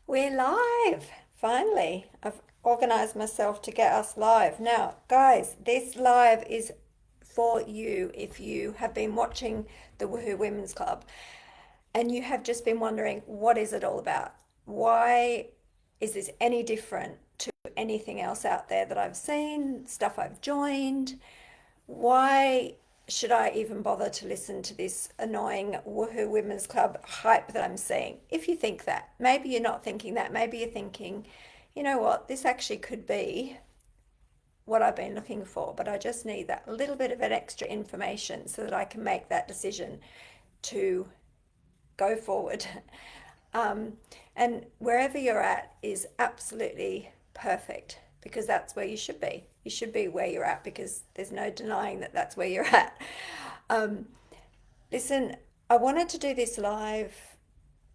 We're live, finally. I've organized myself to get us live. Now, guys, this live is for you if you have been watching the Woohoo Women's Club and you have just been wondering, what is it all about? Why is this any different to anything else out there that I've seen, stuff I've joined? Why should I even bother to listen to this annoying Woohoo Women's Club hype that I'm seeing? If you think that, maybe you're not thinking that, maybe you're thinking, you know what, this actually could be what I've been looking for, but I just need that little bit of an extra information so that I can make that decision to go forward. Um, and wherever you're at is absolutely perfect because that's where you should be. You should be where you're at because there's no denying that that's where you're at. Um, Listen, I wanted to do this live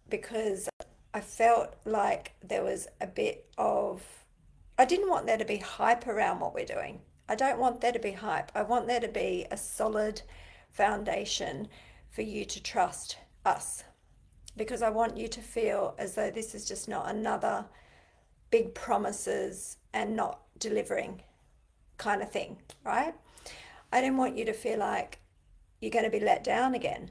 because I felt like there was a bit of, I didn't want there to be hype around what we're doing. I don't want there to be hype. I want there to be a solid foundation for you to trust us because I want you to feel as though this is just not another big promises and not delivering kind of thing, right? I didn't want you to feel like you're going to be let down again.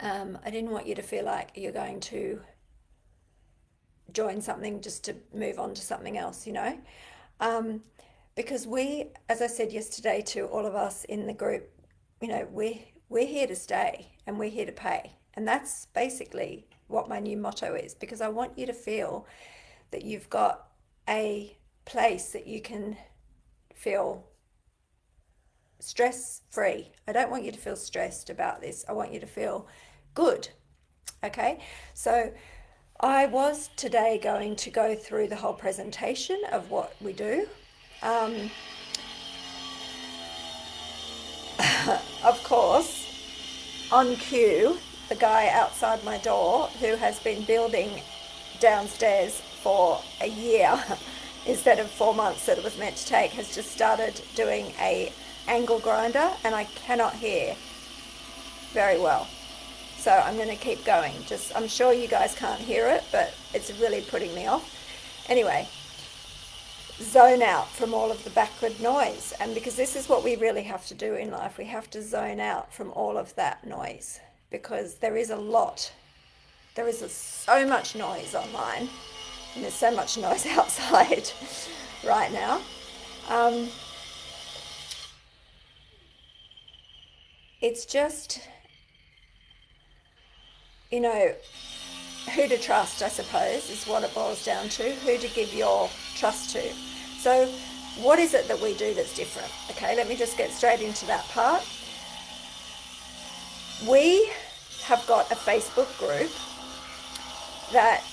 I didn't want you to feel like you're going to join something just to move on to something else, um, because we, as I said yesterday to all of us in the group, we're here to stay and we're here to pay, and that's basically what my new motto is. Because I want you to feel that you've got a place that you can feel stress free. I don't want you to feel stressed about this. I want you to feel good. Okay, so I was today going to go through the whole presentation of what we do. Um, of course, on cue, the guy outside my door who has been building downstairs for a year instead of 4 months that it was meant to take has just started doing a angle grinder and I cannot hear very well. So I'm going to keep going. Just, I'm sure you guys can't hear it, but it's really putting me off. Anyway, zone out from all of the background noise. And because this is what we really have to do in life, we have to zone out from all of that noise because there is a lot. There is so much noise online and there's so much noise outside right now. Um, it's just, who to trust, I suppose, is what it boils down to, who to give your trust to. So what is it that we do that's different? Okay, let me just get straight into that part. We have got a Facebook group that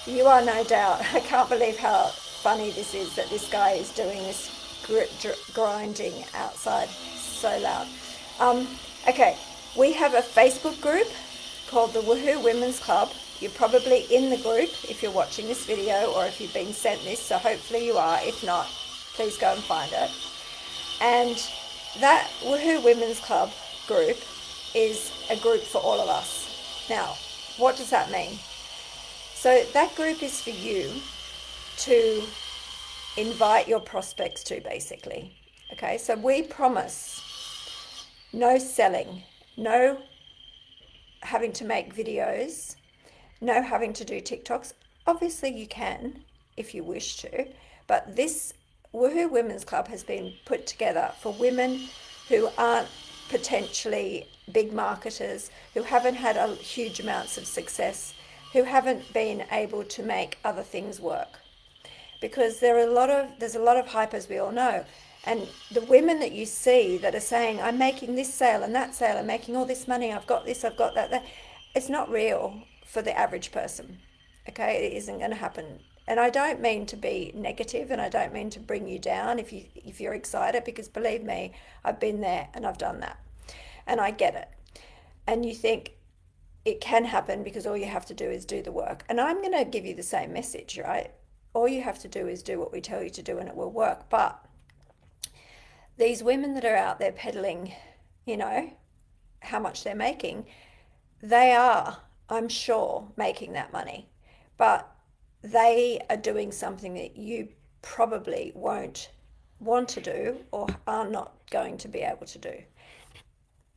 you are no doubt, I can't believe how funny this is that this guy is doing this grinding outside so loud. Okay, we have a Facebook group called the Woohoo Women's Club. You're probably in the group if you're watching this video or if you've been sent this, so hopefully you are. If not, please go and find it. And that Woohoo Women's Club group is a group for all of us. Now, what does that mean? So that group is for you to invite your prospects to, basically. Okay, so we promise no selling, no having to make videos, no having to do TikToks. Obviously you can if you wish to, but this Woohoo Women's Club has been put together for women who aren't potentially big marketers, who haven't had a huge amounts of success, who haven't been able to make other things work. Because there's a lot of hype, as we all know. And the women that you see that are saying, I'm making this sale and that sale, I'm making all this money, I've got this, I've got that, it's not real for the average person. Okay, it isn't going to happen. And I don't mean to be negative and I don't mean to bring you down if you're excited, because believe me, I've been there and I've done that. And I get it. And you think it can happen because all you have to do is do the work. And I'm going to give you the same message, right? All you have to do is do what we tell you to do and it will work. But these women that are out there peddling, how much they're making, they are I'm sure, making that money. But they are doing something that you probably won't want to do or are not going to be able to do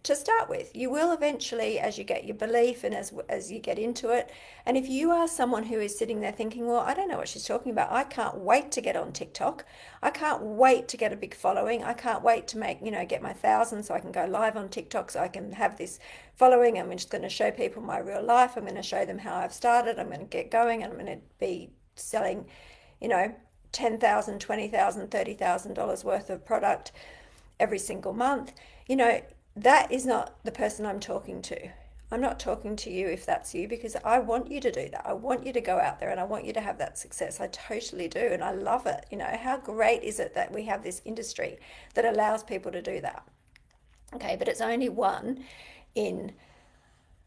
to start with. You will eventually, as you get your belief and as you get into it. And if you are someone who is sitting there thinking, well, I don't know what she's talking about, I can't wait to get on TikTok, I can't wait to get a big following, I can't wait to make, get my thousands so I can go live on TikTok, so I can have this following. I'm just going to show people my real life, I'm going to show them how I've started, I'm going to get going, and I'm going to be selling, you know 10,000, 20,000, $30,000 worth of product every single month. That is not the person I'm talking to. I'm not talking to you if that's you, because I want you to do that. I want you to go out there and I want you to have that success. I totally do. And I love it. How great is it that we have this industry that allows people to do that? Okay, but it's only one in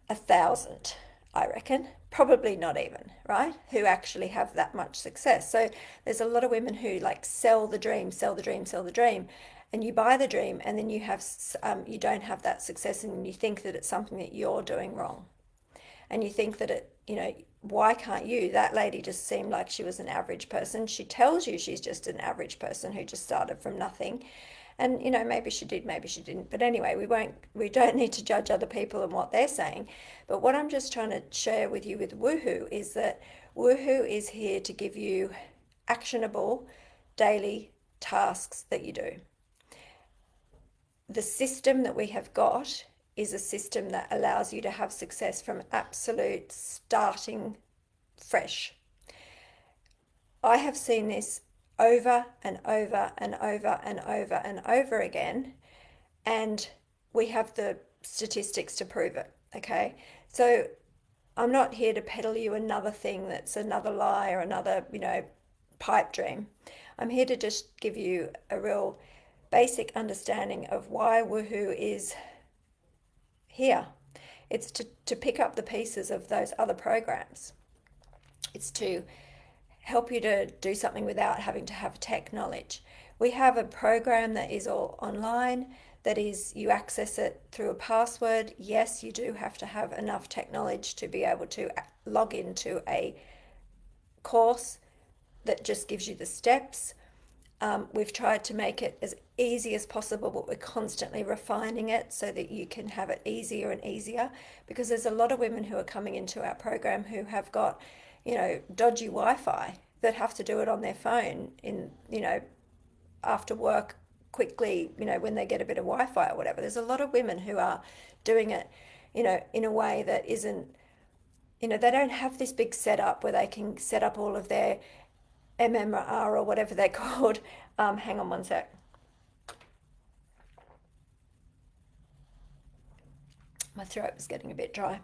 1,000, I reckon. Probably not even, right? Who actually have that much success. So there's a lot of women who like sell the dream, sell the dream, sell the dream, and you buy the dream, and then you don't have that success, and you think that it's something that you're doing wrong, and you think that why can't you? That lady just seemed like she was an average person. She tells you she's just an average person who just started from nothing. And maybe she did, maybe she didn't. But anyway, we don't need to judge other people and what they're saying. But what I'm just trying to share with you with Woohoo is that Woohoo is here to give you actionable daily tasks that you do. The system that we have got is a system that allows you to have success from absolute starting fresh. I have seen this over and over and over and over and over again, and we have the statistics to prove it. Okay, so I'm not here to peddle you another thing that's another lie or another pipe dream. I'm here to just give you a real basic understanding of why Woohoo is here. It's to pick up the pieces of those other programs. It's to help you to do something without having to have tech knowledge. We have a program that is all online, that is, you access it through a password. Yes, you do have to have enough tech knowledge to be able to log into a course that just gives you the steps. We've tried to make it as easy as possible, but we're constantly refining it so that you can have it easier and easier, because there's a lot of women who are coming into our program who have got dodgy Wi-Fi, that have to do it on their phone after work quickly, when they get a bit of Wi-Fi or whatever. There's a lot of women who are doing it, in a way that isn't, they don't have this big setup where they can set up all of their MMR or whatever they're called. Hang on one sec. My throat was getting a bit dry.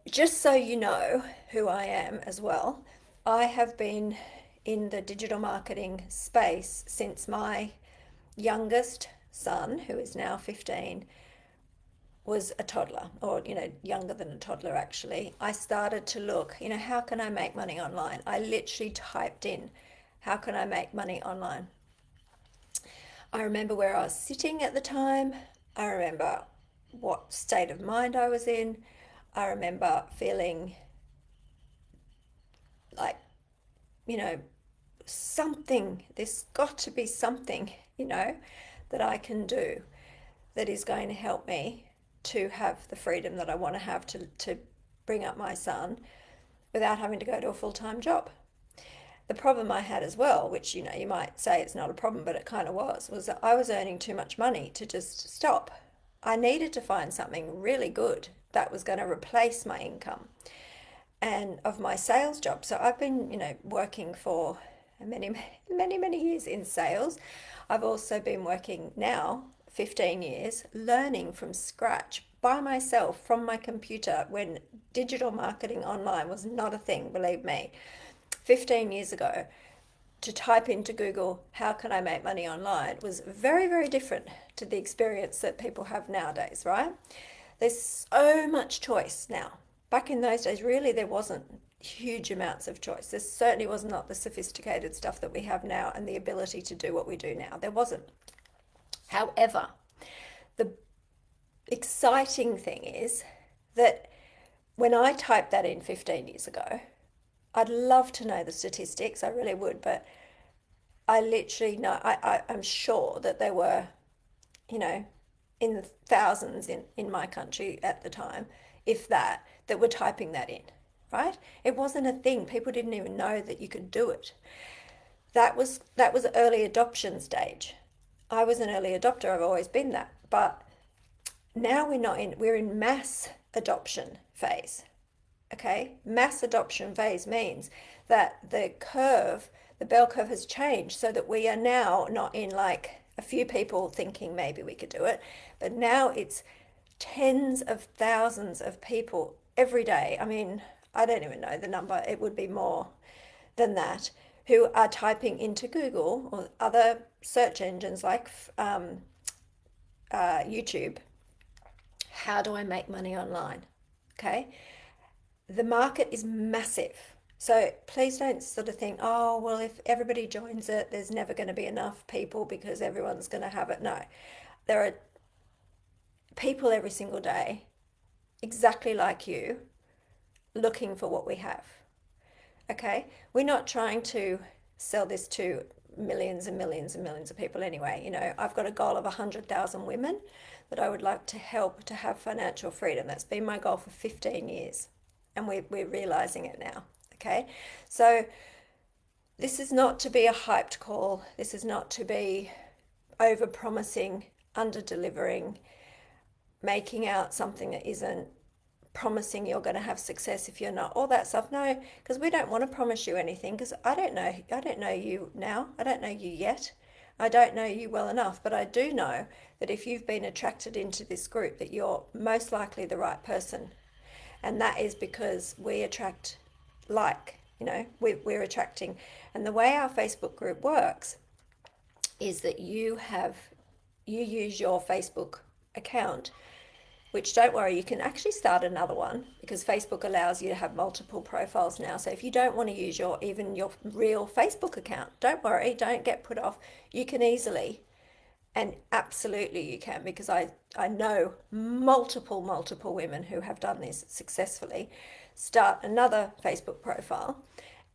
Just so you know who I am as well, I have been in the digital marketing space since my youngest son, who is now 15, was a toddler, or younger than a toddler actually. I started to look, how can I make money online? I literally typed in, how can I make money online? I remember where I was sitting at the time. I remember what state of mind I was in. I remember feeling like, something, there's got to be something, that I can do that is going to help me to have the freedom that I want to have to bring up my son without having to go to a full-time job. The problem I had as well, which, you might say it's not a problem, but it kind of was that I was earning too much money to just stop. I needed to find something really good that was going to replace my income and of my sales job. So I've been, working for many, many, many years in sales. I've also been working now 15 years, learning from scratch by myself from my computer when digital marketing online was not a thing, believe me. 15 years ago, to type into Google, how can I make money online, was very, very different to the experience that people have nowadays, right? There's so much choice now. Back in those days, really, there wasn't huge amounts of choice. There certainly was not the sophisticated stuff that we have now and the ability to do what we do now. There wasn't. However, the exciting thing is that when I typed that in 15 years ago, I'd love to know the statistics, I really would, but I literally know, I'm sure that there were, you know, in the thousands in my country at the time, if that, that were typing that in, right? It wasn't a thing. People didn't even know that you could do it. That was early adoption stage. I was an early adopter. I've always been that. But now we're in mass adoption phase. Okay? Mass adoption phase means that the bell curve has changed so that we are now not in like a few people thinking maybe we could do it, but now it's tens of thousands of people every day. I mean, I don't even know the number, it would be more than that, who are typing into Google or other search engines like YouTube, how do I make money online? Okay, the market is massive. So please don't sort of think, oh, well, if everybody joins it, there's never going to be enough people because everyone's going to have it. No, there are people every single day, exactly like you, looking for what we have. Okay? We're not trying to sell this to millions and millions and millions of people anyway. You know, I've got a goal of 100,000 women that I would like to help to have financial freedom. That's been my goal for 15 years. And we're realizing it now. Okay? So this is not to be a hyped call. This is not to be over promising, under delivering, making out something that isn't, promising you're going to have success if you're not, all that stuff. No, because we don't want to promise you anything, because I don't know you now. I don't know you yet. I don't know you well enough, but I do know that if you've been attracted into this group, that you're most likely the right person. And that is because we attract, like, we're attracting. And the way our Facebook group works is that you use your Facebook account, which, don't worry, you can actually start another one because Facebook allows you to have multiple profiles now. So if you don't want to use even your real Facebook account, don't worry, don't get put off. You can easily, and absolutely you can, because I know multiple women who have done this successfully, start another Facebook profile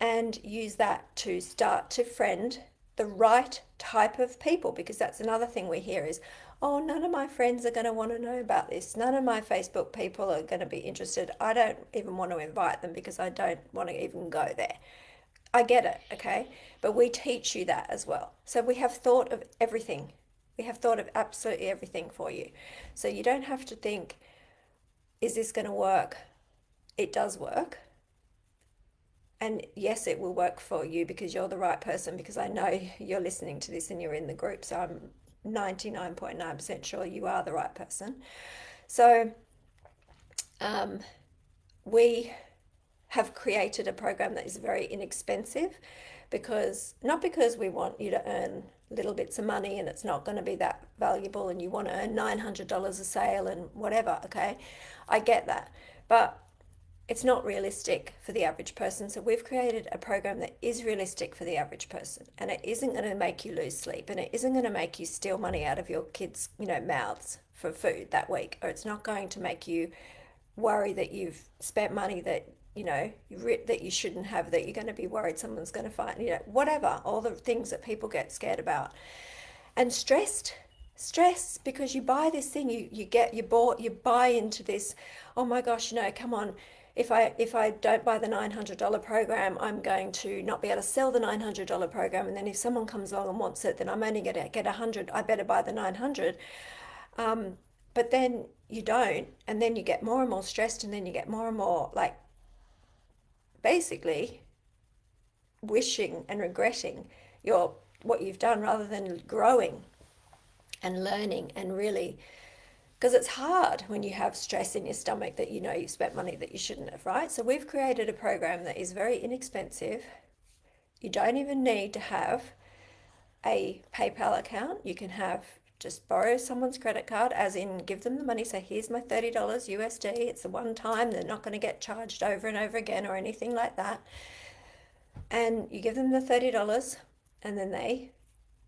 and use that to start to friend the right type of people, because that's another thing we hear is, oh, none of my friends are going to want to know about this. None of my Facebook people are going to be interested. I don't even want to invite them because I don't want to even go there. I get it, okay? But we teach you that as well. So we have thought of everything. We have thought of absolutely everything for you. So you don't have to think, is this going to work? It does work. And yes, it will work for you because you're the right person, because I know you're listening to this and you're in the group. So I'm 99.9% sure you are the right person. So we have created a program that is very inexpensive, not because we want you to earn little bits of money and it's not going to be that valuable and you want to earn $900 a sale and whatever, okay? I get that. But it's not realistic for the average person. So we've created a program that is realistic for the average person, and it isn't going to make you lose sleep, and it isn't going to make you steal money out of your kids', mouths for food that week, or it's not going to make you worry that you've spent money that that you shouldn't have, that you're going to be worried someone's going to find, whatever, all the things that people get scared about and stressed because you buy this thing, you buy into this, oh my gosh, come on, if I don't buy the $900 program, I'm going to not be able to sell the $900 program, and then if someone comes along and wants it, then I'm only going to get 100. I better buy the 900. But then you don't, and then you get more and more stressed, and then you get more and more like basically wishing and regretting what you've done rather than growing and learning and really, because it's hard when you have stress in your stomach that you've spent money that you shouldn't have, right? So we've created a program that is very inexpensive. You don't even need to have a PayPal account. You can just borrow someone's credit card, as in give them the money, say, here's my $30 USD. It's a one time, they're not going to get charged over and over again or anything like that. And you give them the $30, and then they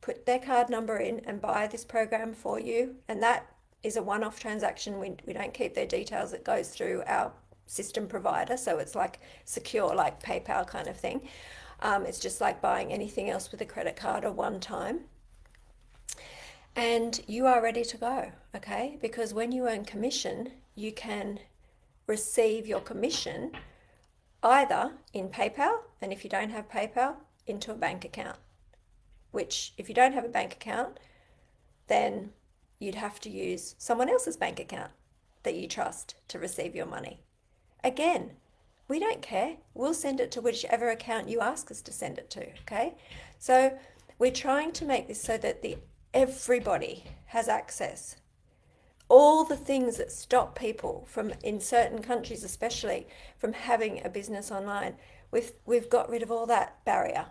put their card number in and buy this program for you. And that is a one-off transaction. We don't keep their details. It goes through our system provider, so it's like secure, like PayPal kind of thing. It's just like buying anything else with a credit card or one time. And you are ready to go, okay? Because when you earn commission, you can receive your commission either in PayPal, and if you don't have PayPal, into a bank account. Which, if you don't have a bank account, then you'd have to use someone else's bank account that you trust to receive your money. Again, we don't care. We'll send it to whichever account you ask us to send it to, okay? So we're trying to make this so that everybody has access. All the things that stop people from, in certain countries especially, from having a business online, we've got rid of all that barrier,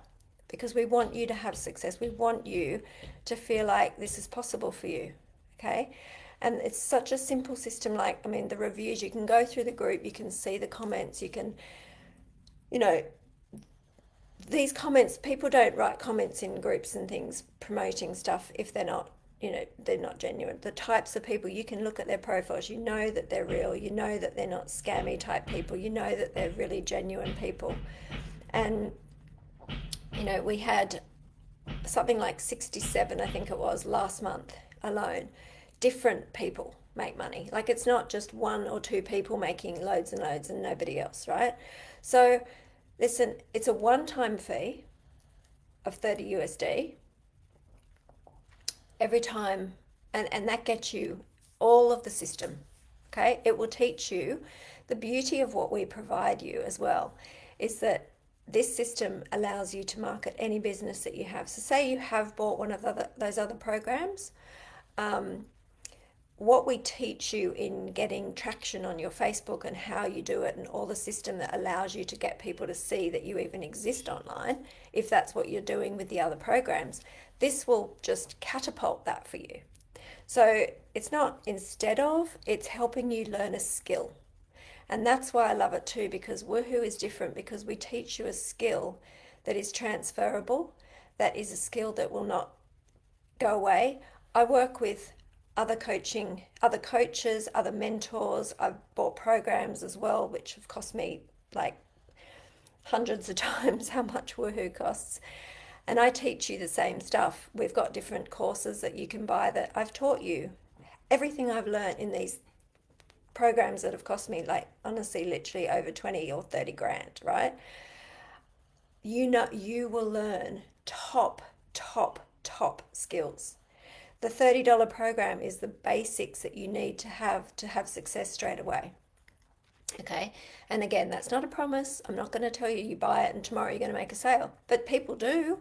because we want you to have success. We want you to feel like this is possible for you, okay? And it's such a simple system. Like, I mean, the reviews, you can go through the group, you can see the comments, you can, these comments, people don't write comments in groups and things promoting stuff if they're not, they're not genuine. The types of people, you can look at their profiles, you know that they're real, you know that they're not scammy type people, you know that they're really genuine people. And, we had something like 67, I think it was, last month alone. Different people make money. Like, it's not just one or two people making loads and loads and nobody else, right? So listen, it's a one-time fee of 30 USD every time, and that gets you all of the system, okay? It will teach you. The beauty of what we provide you as well is that this system allows you to market any business that you have. So say you have bought one of those other programs, what we teach you in getting traction on your Facebook and how you do it, and all the system that allows you to get people to see that you even exist online, if that's what you're doing with the other programs, this will just catapult that for you. So it's not instead of, it's helping you learn a skill. And that's why I love it too, because Woohoo is different, because we teach you a skill that is transferable, that is a skill that will not go away. I work with other coaches, other mentors. I've bought programs as well, which have cost me like hundreds of times how much Woohoo costs. And I teach you the same stuff. We've got different courses that you can buy that I've taught you. Everything I've learned in these programs that have cost me, like, honestly, literally over 20 or 30 grand, right? You will learn top skills. The $30 program is the basics that you need to have success straight away. Okay. And again, that's not a promise. I'm not going to tell you you buy it and tomorrow you're going to make a sale. But people do.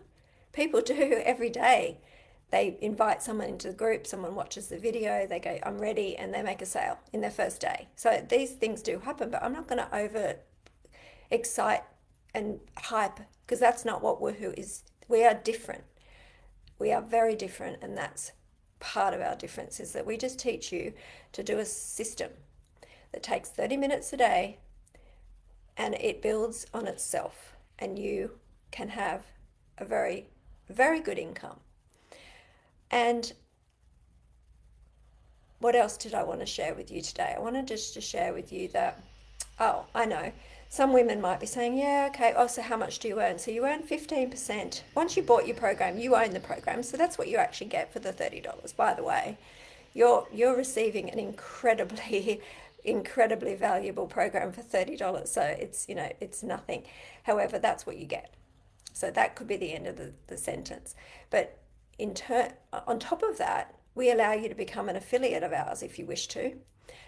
People do every day. They invite someone into the group, someone watches the video, they go, I'm ready, and they make a sale in their first day. So these things do happen, but I'm not going to over excite and hype, because that's not what Woohoo is. We are different. We are very different, and that's part of our difference, is that we just teach you to do a system that takes 30 minutes a day, and it builds on itself, and you can have a very, very good income. And what else did I want to share with you today? I wanted just to share with you that, oh, I know, some women might be saying, yeah, okay, oh, so how much do you earn? So you earn 15%. Once you bought your program, you own the program, so that's what you actually get for the $30. By the way, you're receiving an incredibly valuable program for $30. So it's, it's nothing. However, that's what you get. So that could be the end of the sentence. But on top of that, we allow you to become an affiliate of ours if you wish to.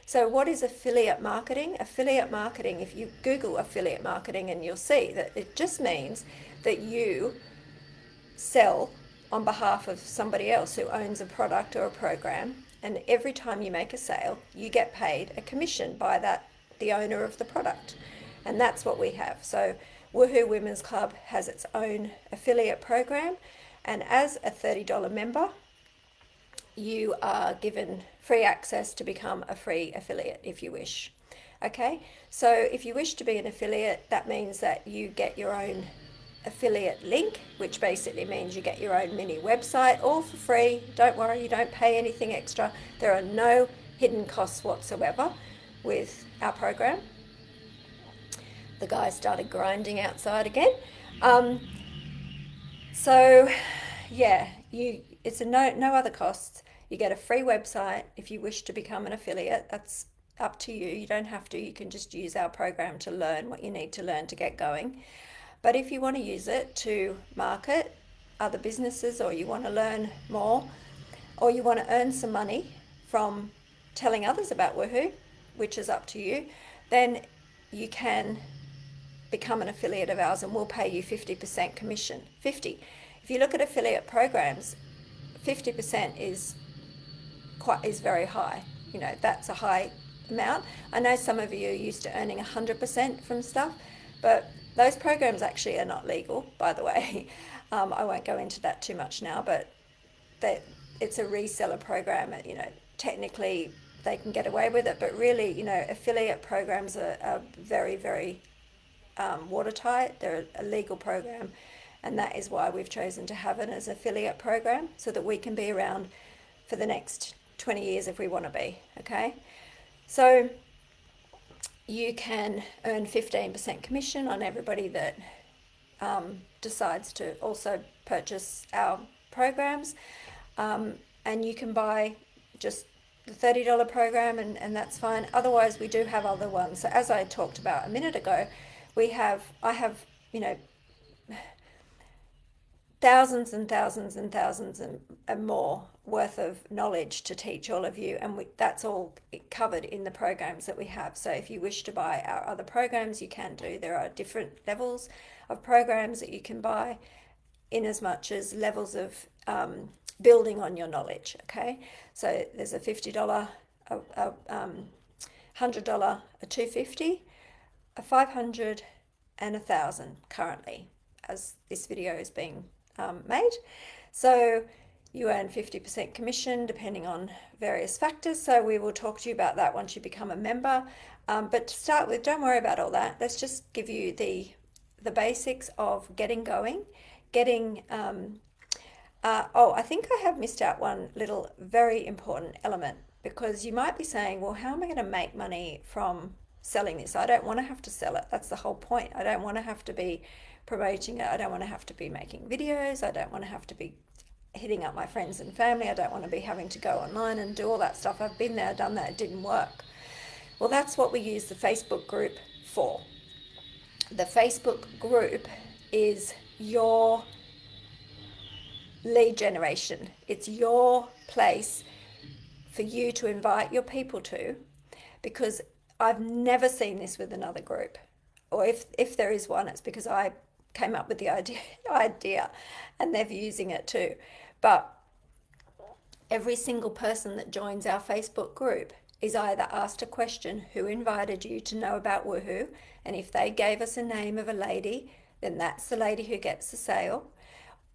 So what is affiliate marketing? Affiliate marketing, if you Google affiliate marketing, and you'll see that it just means that you sell on behalf of somebody else who owns a product or a program, and every time you make a sale, you get paid a commission by the owner of the product. And that's what we have. So Woohoo Women's Club has its own affiliate program, and as a $30 member, you are given free access to become a free affiliate if you wish. Okay, so if you wish to be an affiliate, that means that you get your own affiliate link, which basically means you get your own mini website, all for free. Don't worry, you don't pay anything extra. There are no hidden costs whatsoever with our program. The guy started grinding outside again. So yeah, it's a no other costs. You get a free website if you wish to become an affiliate. That's up to you. You don't have to. You can just use our program to learn what you need to learn to get going. But if you want to use it to market other businesses, or you want to learn more, or you want to earn some money from telling others about Woohoo, which is up to you, then you can become an affiliate of ours and we'll pay you 50% commission. 50. If you look at affiliate programs, 50% is very high. You know, that's a high amount. I know some of you are used to earning 100% from stuff, but those programs actually are not legal, by the way. I won't go into that too much now, but it's a reseller program. You know, technically they can get away with it, but really, you know, affiliate programs are very, very watertight. They're a legal program, and that is why we've chosen to have it as an affiliate program, so that we can be around for the next 20 years if we want to be. Okay, so you can earn 15% commission on everybody that decides to also purchase our programs, and you can buy just the $30 program, and that's fine. Otherwise, we do have other ones. So as I talked about a minute ago, I have, you know, thousands and thousands and thousands and more worth of knowledge to teach all of you, and that's all covered in the programs that we have. So if you wish to buy our other programs, you can do. There are different levels of programs that you can buy, in as much as levels of building on your knowledge. Okay, so there's a $50, a $100, a $250, a $500, and a $1,000 currently, as this video is being made. So you earn 50% commission depending on various factors. So we will talk to you about that once you become a member. But to start with, don't worry about all that. Let's just give you the basics of getting going, getting. I think I have missed out one little very important element, because you might be saying, well, how am I going to make money from selling this? I don't want to have to sell it. That's the whole point. I don't want to have to be promoting it. I don't want to have to be making videos. I don't want to have to be hitting up my friends and family. I don't want to be having to go online and do all that stuff. I've been there, done that. It didn't work. Well, that's what we use the Facebook group for. The Facebook group is your lead generation. It's your place for you to invite your people to, because I've never seen this with another group, or if there is one, it's because I came up with the idea and they're using it too. But every single person that joins our Facebook group is either asked a question, who invited you to know about Woohoo? And if they gave us a name of a lady, then that's the lady who gets the sale.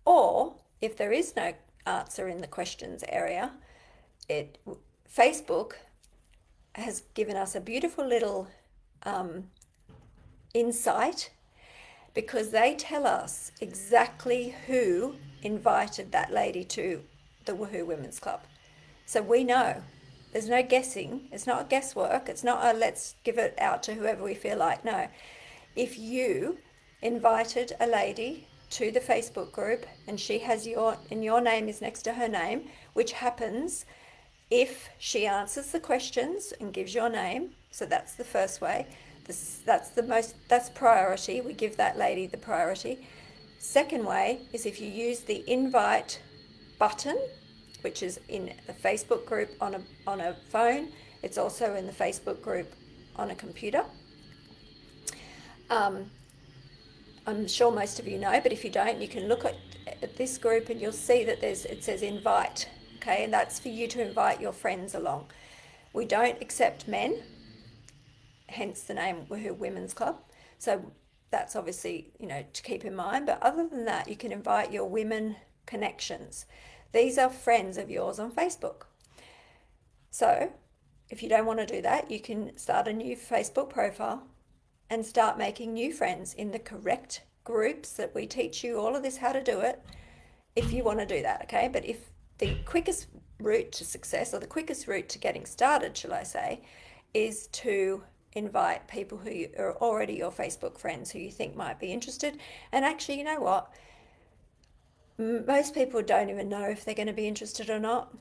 Or if there is no answer in the questions area, Facebook has given us a beautiful little insight, because they tell us exactly who invited that lady to the Woohoo Women's Club. So we know. There's no guessing. It's not guesswork. It's not a let's give it out to whoever we feel like. No. If you invited a lady to the Facebook group and she has your name is next to her name, which happens if she answers the questions and gives your name. So that's the first way. That's priority. We give that lady the priority. Second way is if you use the invite button, which is in a Facebook group on a phone. It's also in the Facebook group on a computer. I'm sure most of you know, but if you don't, you can look at this group and you'll see that it says invite. Okay, and that's for you to invite your friends along. We don't accept men, hence the name Woohoo Women's Club. So that's obviously, to keep in mind. But other than that, you can invite your women connections. These are friends of yours on Facebook. So if you don't want to do that, you can start a new Facebook profile and start making new friends in the correct groups that we teach you all of this, how to do it, if you want to do that, okay? But if the quickest route to success, or the quickest route to getting started, shall I say, is to invite people who are already your Facebook friends who you think might be interested. And actually, you know what? Most people don't even know if they're going to be interested or not.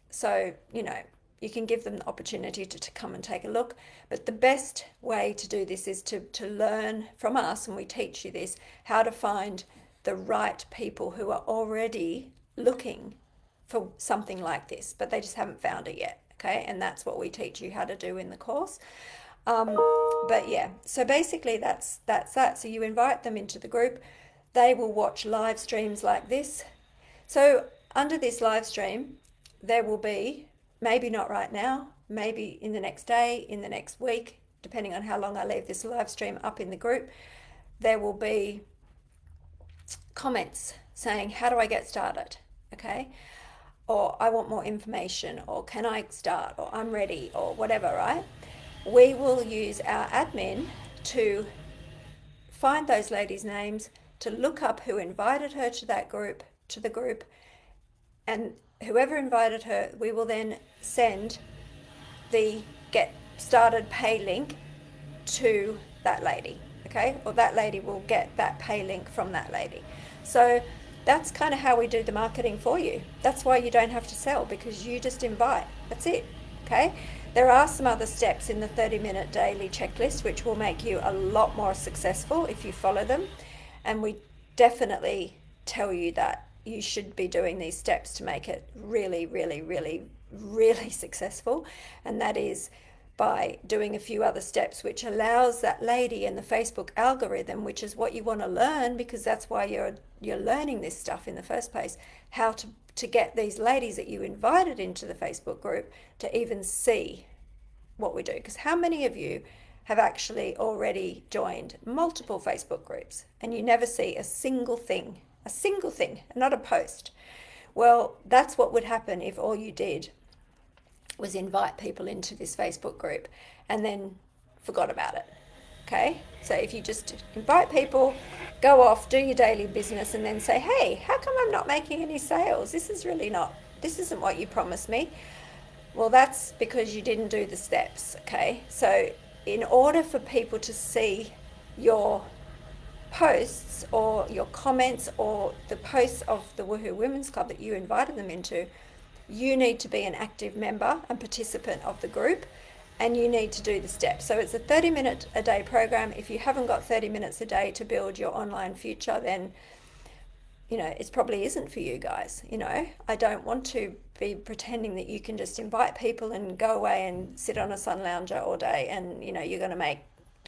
So, you know, you can give them the opportunity to come and take a look. But the best way to do this is to learn from us, and we teach you this, how to find the right people who are already looking for something like this, but they just haven't found it yet. Okay, and that's what we teach you how to do in the course. But yeah, so basically that's that. So you invite them into the group. They will watch live streams like this. So under this live stream, there will be, maybe not right now, maybe in the next day, in the next week, depending on how long I leave this live stream up in the group, there will be comments saying, how do I get started? Okay. Or I want more information, or can I start, or I'm ready, or whatever, right? We will use our admin to find those ladies' names, to look up who invited her to that group, to the group, and whoever invited her, we will then send the get started pay link to that lady, okay? Or that lady will get that pay link from that lady. So that's kind of how we do the marketing for you. That's why you don't have to sell, because you just invite. That's it, okay? There are some other steps in the 30-minute daily checklist which will make you a lot more successful if you follow them. And we definitely tell you that you should be doing these steps to make it really, really, really, really successful. And that is by doing a few other steps, which allows that lady in the Facebook algorithm, which is what you want to learn, because that's why you're learning this stuff in the first place, how to get these ladies that you invited into the Facebook group to even see what we do. Because how many of you have actually already joined multiple Facebook groups and you never see a single thing, not a post? Well, that's what would happen if all you did was invite people into this Facebook group and then forgot about it. Okay, so if you just invite people, go off, do your daily business, and then say, hey, how come I'm not making any sales? This isn't what you promised me. Well, that's because you didn't do the steps. Okay, so in order for people to see your posts or your comments or the posts of the Woohoo Women's Club that you invited them into, you need to be an active member and participant of the group, and you need to do the steps. So it's a 30-minute a day program. If you haven't got 30 minutes a day to build your online future, then, you know, it probably isn't for you guys. You know, I don't want to be pretending that you can just invite people and go away and sit on a sun lounger all day and, you know, you're going to make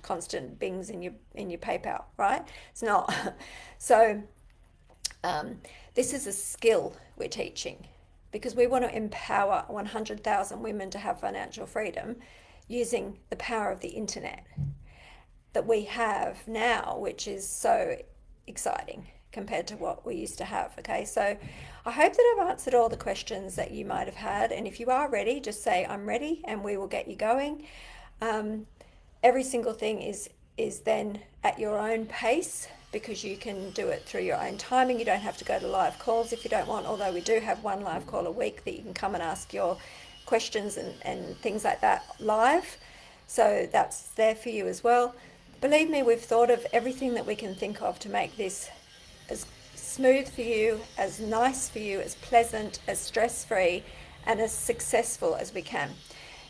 constant bings in your PayPal, right? It's not. So this is a skill we're teaching, because we want to empower 100,000 women to have financial freedom using the power of the internet that we have now, which is so exciting compared to what we used to have. Okay, so I hope that I've answered all the questions that you might have had, and if you are ready, just say I'm ready and we will get you going. Every single thing is then at your own pace, because you can do it through your own timing. You don't have to go to live calls if you don't want, although we do have one live call a week that you can come and ask your questions and things like that live. So that's there for you as well. Believe me, we've thought of everything that we can think of to make this as smooth for you, as nice for you, as pleasant, as stress-free, and as successful as we can.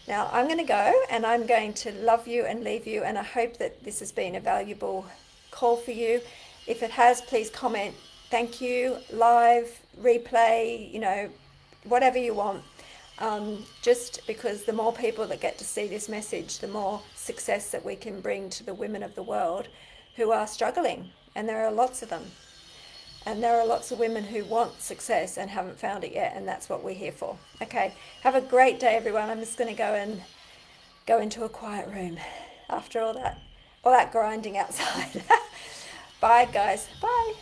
Now I'm going to go, and I'm going to love you and leave you, and I hope that this has been a valuable call for you. If it has, please comment thank you, live, replay, you know, whatever you want. Just because the more people that get to see this message, the more success that we can bring to the women of the world who are struggling, and there are lots of them. And there are lots of women who want success and haven't found it yet, and that's what we're here for. Okay, have a great day, everyone. I'm just going to go into a quiet room after all that grinding outside. Bye, guys. Bye.